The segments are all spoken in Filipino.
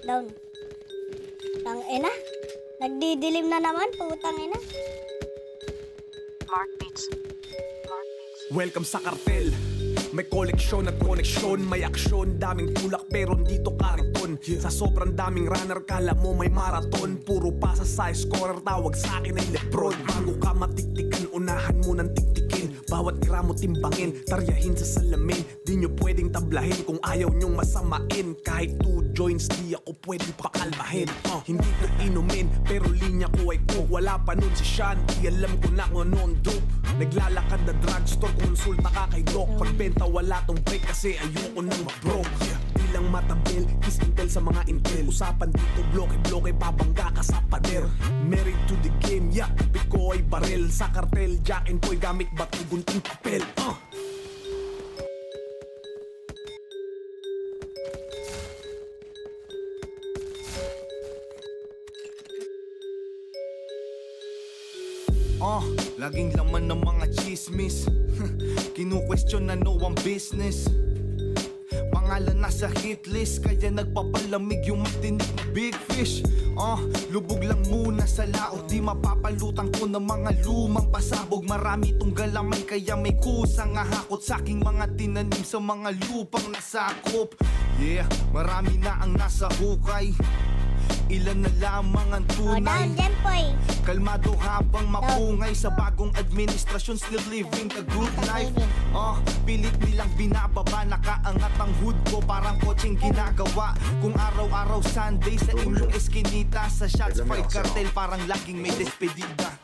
Down. Putang ina. Nagdidilim na naman, putang ina. Mark Beats. Mark Beats. Welcome sa kartel. May koleksyon at koneksyon, may aksyon, daming tulak pero dito kariton. Sa sobrang daming runner, kala mo may marathon. Puro pasa sa scorer, tawag sa akin ay Lebron. Bago ka matiktikan, unahan mo ng tiktikin. Bawat gramo timbangin, taryahin sa salamin. Di nyo pwedeng tablahin kung ayaw nyong masamain. Kahit 2 joints, di ako pwedeng pakalmahin. Hindi ko inumin, pero linya ko ay coke. Wala pa nun si Sean, di alam ko na kung ano ang dope. Naglalakad na drugstore, konsulta ka kay doc. Pagbenta wala tong break kasi ayoko nang ma-broke. Bilang matabil, kiss intel sa mga intel. Usapan dito, bloke-bloke, babangga ka sa pader. Married to the game, yeah, kapit ko ay baril. Sa kartel, Jack and Boy, gamit bato, gunting papel. Laging laman ng mga chismis. Kinu-question na no ang business. Pangalan nasa hit list, kaya nagpapalamig yung matinik na big fish. Lubog lang muna sa laot, di mapapalutang ko ng mga lumang pasabog. Marami tong galamay kaya may kusang ahakot sa aking mga tinanim sa mga lupang nasakop. Yeah, marami na ang nasa hukay, ilan na lamang ang Oh, tunay. down, Jempoy. Kalmado habang mapungay sa bagong administrasyon, still living the good life. Pilit nilang binababa, nakaangat ang hood ko parang kotseng ginagawa. Kung araw-araw Sunday sa inyong eskinita, sa shots fight cartel parang laging may despedida.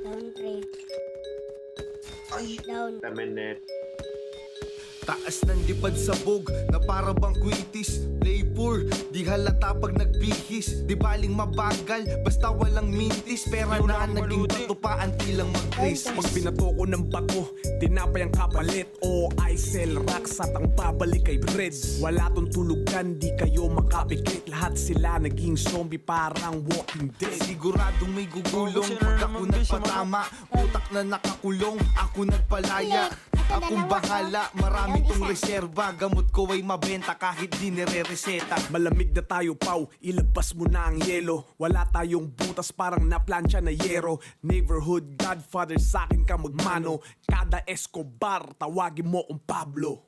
Down, pre. Down. Taas ng lipad sabog na para bang kwitis. Play poor, di halata pag nagbihis. Di baling mabagal, basta walang mintis. Pera na naging bato pa, anti lang mag-crisis. Pag binato ko ng bato, tinapay ang kapalit. O I sell rocks at ang babalik kay bread. Wala tong tulugan, di kayo makapikit. Lahat sila naging zombie, parang Walking Dead. Siguradong may gugulong pag ako nagpatama. Utak na nakakulong, ako nagpalaya. Akong bahala, marami tong reserba. Gamot ko ay mabenta kahit di nire-reseta. Malamig na tayo, Pau, ilabas mo na ang yelo. Wala tayong butas, parang naplansya na yero. Neighborhood godfather, sa'kin ka magmano. Kada Escobar, tawagin mo kong Pablo.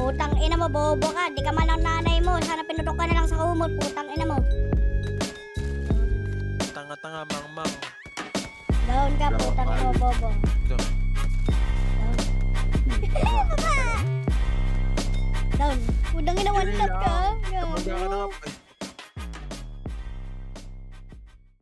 Putang ina mo, bobo ka. Di ka man lang nanay mo. Sana pinutok ka na lang sa kumot. Putang ina mo. Tanga-tanga, mang-mang. Down ka, putang ina mo, bobo. Down. Down. Putang ina, one lap ka. Kamagana nga pa.